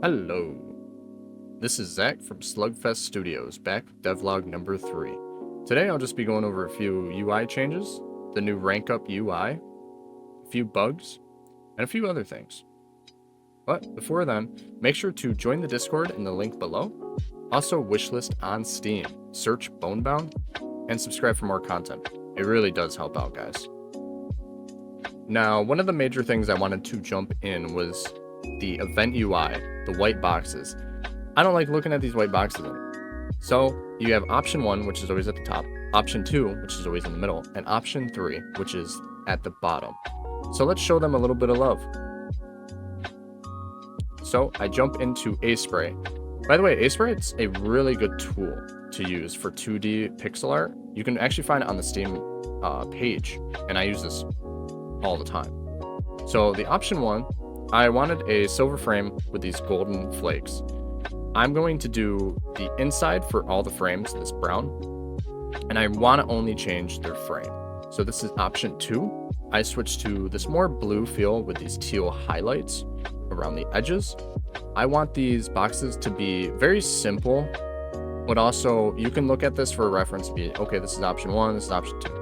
Hello, this is Zach from Slugfest Studios, back with Devlog number 3. Today I'll just be going over a few UI changes, the new Rankup UI, a few bugs, and a few other things. But before then, make sure to join the Discord in the link below, also wishlist on Steam, search Bonebound, and subscribe for more content. It really does help out, guys. Now, one of the major things I wanted to jump in was the event UI, the white boxes. I don't like looking at these white boxes anymore. So you have option 1, which is always at the top, option 2, which is always in the middle, and option 3, which is at the bottom. So let's show them a little bit of love. So I jump into A-Spray. By the way, A-Spray is a really good tool to use for 2D pixel art. You can actually find it on the Steam page, and I use this all the time. So the option 1, I wanted a silver frame with these golden flakes. I'm going to do the inside for all the frames, this brown, and I want to only change their frame. So this is option 2. I switched to this more blue feel with these teal highlights around the edges. I want these boxes to be very simple, but also you can look at this for a reference and be, okay, this is option 1, this is option 2.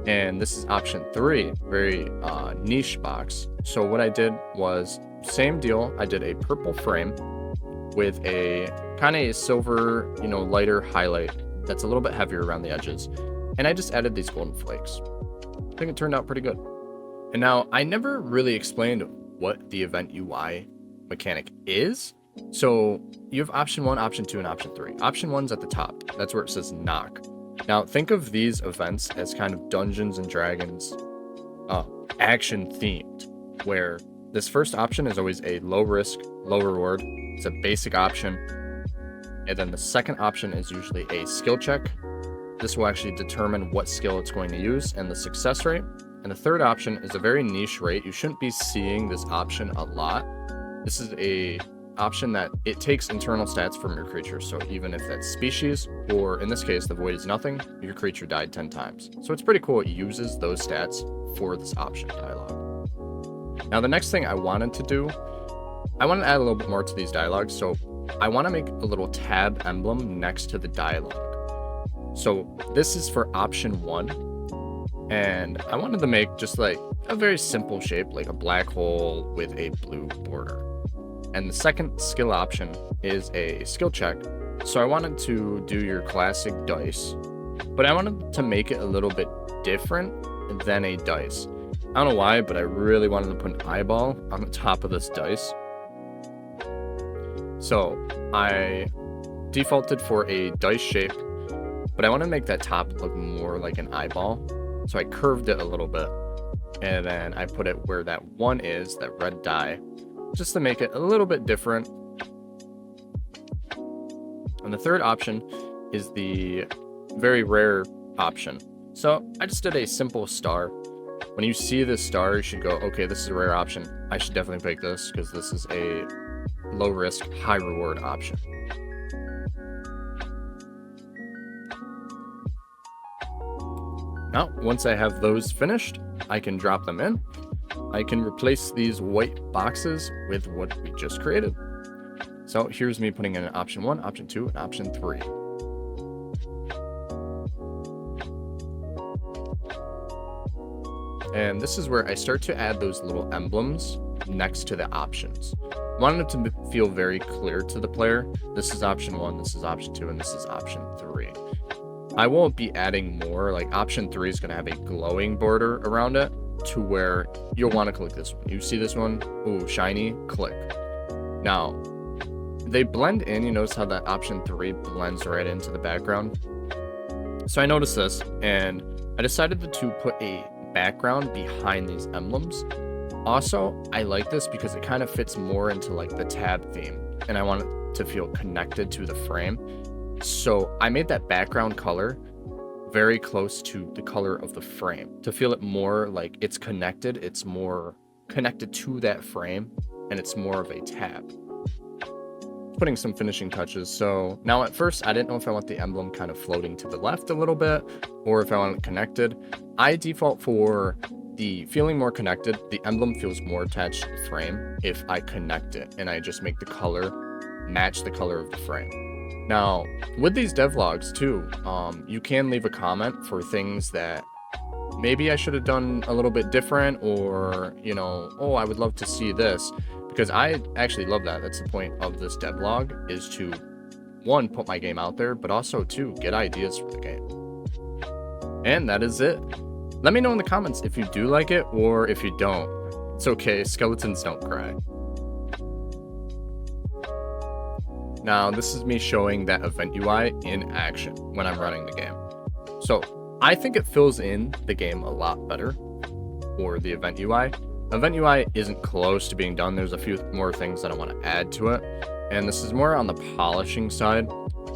And this is option 3, very niche box. So what I did was, same deal, I did a purple frame with a kind of a silver, lighter highlight that's a little bit heavier around the edges. And I just added these golden flakes. I think it turned out pretty good. And now, I never really explained what the event UI mechanic is. So you have option 1, option 2, and option 3. Option 1's at the top. That's where it says knock. Now, think of these events as kind of Dungeons and Dragons action themed, where this first option is always a low risk, low reward. It's a basic option. And then the second option is usually a skill check. This will actually determine what skill it's going to use and the success rate. And the third option is a very niche rate. You shouldn't be seeing this option a lot. This is a option that it takes internal stats from your creature. So even if that's species, or in this case, the void is nothing, your creature died 10 times. So it's pretty cool. It uses those stats for this option dialogue. Now, the next thing I wanted to do, I want to add a little bit more to these dialogues. So I want to make a little tab emblem next to the dialogue. So this is for option 1. And I wanted to make just like a very simple shape, like a black hole with a blue border. And the second skill option is a skill check. So I wanted to do your classic dice, but I wanted to make it a little bit different than a dice. I don't know why, but I really wanted to put an eyeball on the top of this dice. So I defaulted for a dice shape, but I want to make that top look more like an eyeball. So I curved it a little bit, and then I put it where that 1 is, that red die, just to make it a little bit different. And the third option is the very rare option. So I just did a simple star. When you see this star, you should go, okay, this is a rare option. I should definitely pick this because this is a low risk, high reward option. Now, once I have those finished, I can drop them in. I can replace these white boxes with what we just created. So here's me putting in option 1, option 2, and option 3. And this is where I start to add those little emblems next to the options. I wanted it to feel very clear to the player. This is option 1, this is option 2, and this is option 3. I won't be adding more, like option 3 is going to have a glowing border around it to where you'll want to click this one. You see this one? Ooh, shiny, click. Now, they blend in. You notice how that option 3 blends right into the background. So I noticed this, and I decided to put a background behind these emblems. Also, I like this because it kind of fits more into like the tab theme, and I want it to feel connected to the frame. So I made that background color very close to the color of the frame to feel it more like it's connected. It's more connected to that frame, and it's more of a tab. Putting some finishing touches. So now at first, I didn't know if I want the emblem kind of floating to the left a little bit, or if I want it connected. I default for the feeling more connected, the emblem feels more attached to the frame if I connect it and I just make the color match the color of the frame. Now, with these devlogs too, you can leave a comment for things that maybe I should have done a little bit different, or, you know, oh, I would love to see this, because I actually love that. That's the point of this devlog, is to, one, put my game out there, but also, two, get ideas for the game. And that is it. Let me know in the comments if you do like it, or if you don't. It's okay, skeletons don't cry. Now, this is me showing that event UI in action when I'm running the game. So, I think it fills in the game a lot better for the event UI. Event UI isn't close to being done. There's a few more things that I want to add to it. And this is more on the polishing side,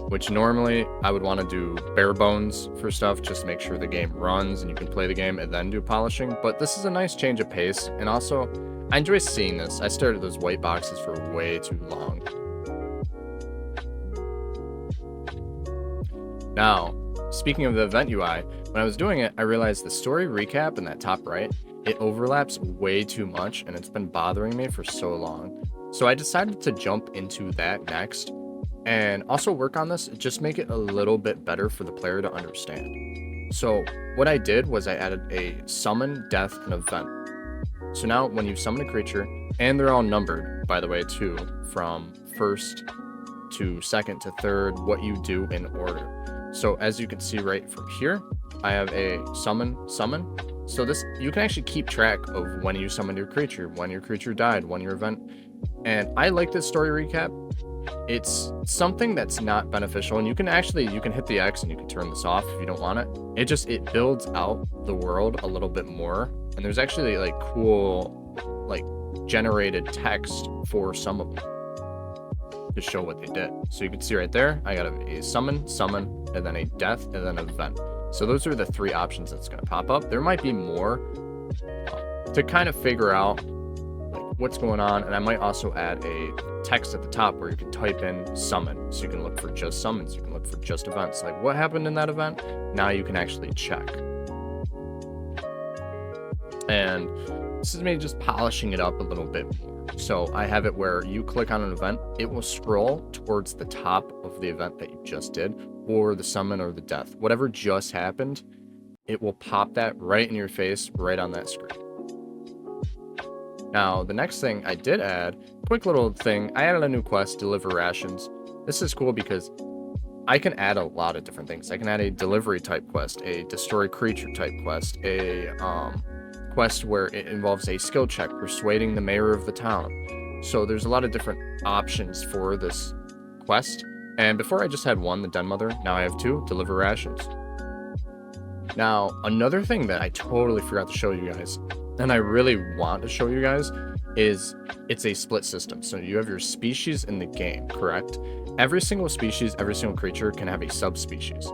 which normally I would want to do bare bones for stuff just to make sure the game runs and you can play the game and then do polishing. But this is a nice change of pace. And also, I enjoy seeing this. I stared at those white boxes for way too long. Now, speaking of the event UI, when I was doing it, I realized the story recap in that top right, it overlaps way too much, and it's been bothering me for so long. So I decided to jump into that next, and also work on this, just make it a little bit better for the player to understand. So what I did was I added a summon, death, and event. So now when you summon a creature, and they're all numbered, by the way, too, from first to second to third, what you do in order. So as you can see right from here, I have a summon. So this, you can actually keep track of when you summoned your creature, when your creature died, when your event. And I like this story recap. It's something that's not beneficial, and you can hit the X and you can turn this off if you don't want it. It builds out the world a little bit more. And there's actually like cool, like generated text for some of them to show what they did. So you can see right there, I got a summon, and then a death, and then an event. So those are the three options that's going to pop up. There might be more to kind of figure out like what's going on, and I might also add a text at the top where you can type in summon, so you can look for just summons, you can look for just events, like what happened in that event. Now you can actually check. And this is me just polishing it up a little bit more. So I have it where you click on an event, it will scroll towards the top of the event that you just did, or the summon or the death. Whatever just happened, it will pop that right in your face, right on that screen. Now, the next thing I did add, quick little thing, I added a new quest, deliver rations. This is cool because I can add a lot of different things. I can add a delivery type quest, a destroy creature type quest, a quest where it involves a skill check, persuading the mayor of the town. So there's a lot of different options for this quest. And before I just had one, the den mother, now I have two, deliver rations. Now, another thing that I totally forgot to show you guys, and I really want to show you guys, is it's a split system. So you have your species in the game, correct? Every single species, every single creature can have a subspecies.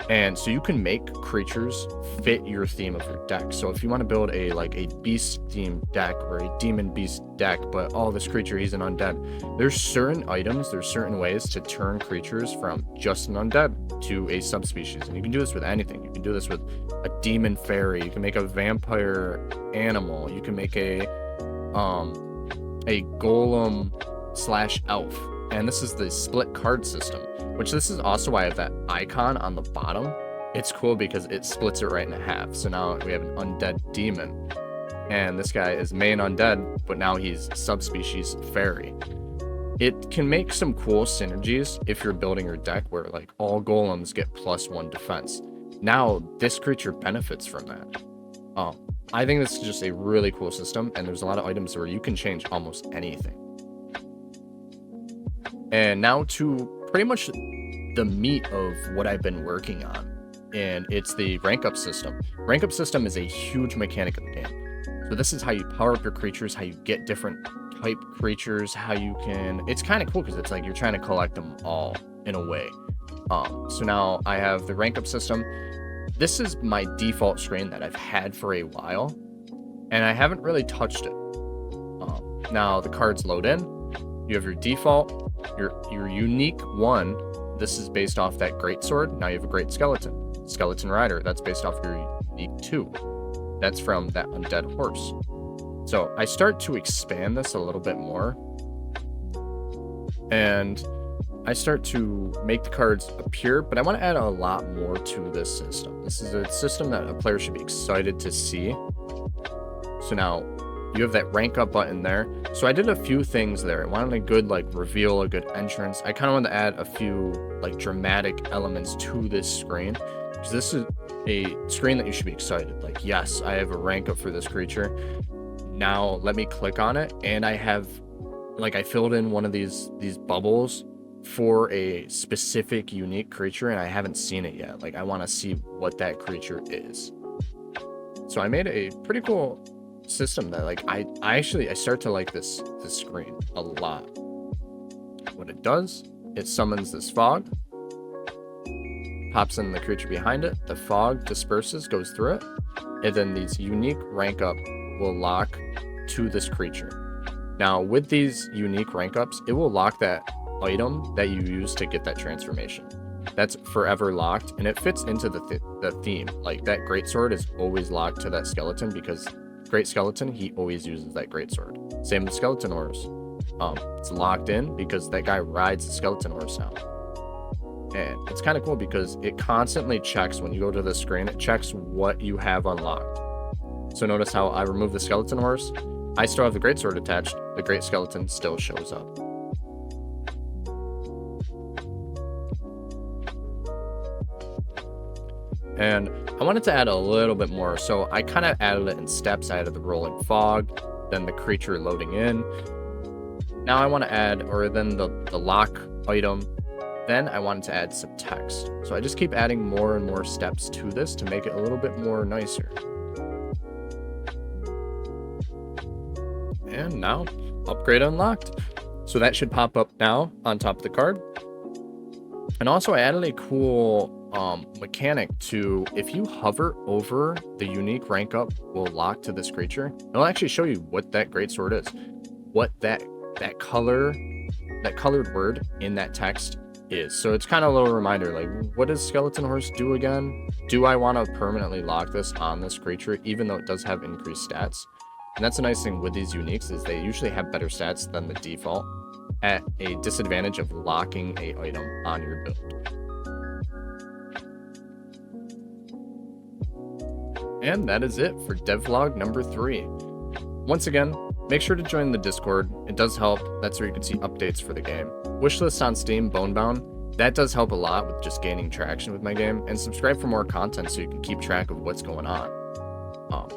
And so you can make creatures fit your theme of your deck. So if you want to build a beast themed deck or a demon beast deck, but this creature, he's an undead, there's certain items, there's certain ways to turn creatures from just an undead to a subspecies. And you can do this with anything. You can do this with a demon fairy, you can make a vampire animal, you can make a golem / elf. And this is the split card system, which this is also why I have that icon on the bottom. It's cool because it splits it right in half. So now we have an undead demon, and this guy is main undead, but now he's subspecies fairy. It can make some cool synergies if you're building your deck where like all golems get +1 defense. Now this creature benefits from that. I think this is just a really cool system, and there's a lot of items where you can change almost anything. And now to pretty much the meat of what I've been working on, and it's the rank up system. Rank up system is a huge mechanic of the game. So this is how you power up your creatures, how you get different type creatures, how you can, it's kind of cool because it's like you're trying to collect them all in a way. So now I have the rank up system. This is my default screen that I've had for a while, and I haven't really touched it. Now the cards load in. You have your default, your unique one. This is based off that great sword. Now you have a great skeleton rider. That's based off your unique 2. That's from that undead horse. So I start to expand this a little bit more. And I start to make the cards appear, but I want to add a lot more to this system. This is a system that a player should be excited to see. So now you have that rank up button there. So I did a few things there. I wanted a good like reveal, a good entrance. I kind of wanted to add a few like dramatic elements to this screen, because this is a screen that you should be excited. Like, yes, I have a rank up for this creature. Now let me click on it, and I have, like, I filled in one of these bubbles for a specific unique creature, and I haven't seen it yet. Like, I want to see what that creature is. So I made a pretty cool system that, like, I start to like this screen a lot. What it does, it summons this fog, pops in the creature behind it, the fog disperses, goes through it, and then these unique rank up will lock to this creature. Now with these unique rank ups, it will lock that item that you use to get that transformation. That's forever locked, and it fits into the theme. Like, that greatsword is always locked to that skeleton, because great skeleton, he always uses that greatsword. Same with skeleton horse. It's locked in because that guy rides the skeleton horse now. And it's kind of cool because it constantly checks when you go to the screen, it checks what you have unlocked. So notice how I remove the skeleton horse, I still have the greatsword attached, the great skeleton still shows up. And I wanted to add a little bit more, so I kind of added it in steps. I added the rolling fog, then the creature loading in. Now I want to add, or then the lock item. Then I wanted to add some text. So I just keep adding more and more steps to this to make it a little bit more nicer. And now, upgrade unlocked. So that should pop up now on top of the card. And also I added a cool mechanic to, if you hover over the unique rank up will lock to this creature, it'll actually show you what that greatsword is, what that colored word in that text is. So it's kind of a little reminder, like, what does skeleton horse do again? Do I want to permanently lock this on this creature, even though it does have increased stats? And that's a nice thing with these uniques, is they usually have better stats than the default, at a disadvantage of locking a item on your build. And that is it for devlog number 3. Once again, make sure to join the Discord. It does help. That's where you can see updates for the game. Wishlist on Steam, Bonebound. That does help a lot with just gaining traction with my game. And subscribe for more content so you can keep track of what's going on.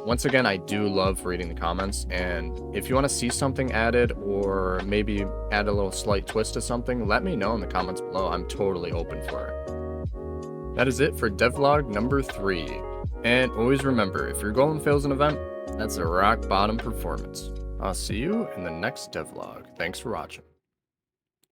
Once again, I do love reading the comments, and if you want to see something added, or maybe add a little slight twist to something, let me know in the comments below. I'm totally open for it. That is it for devlog number 3. And always remember, if your golem fails an event, that's a rock bottom performance. I'll see you in the next devlog. Thanks for watching.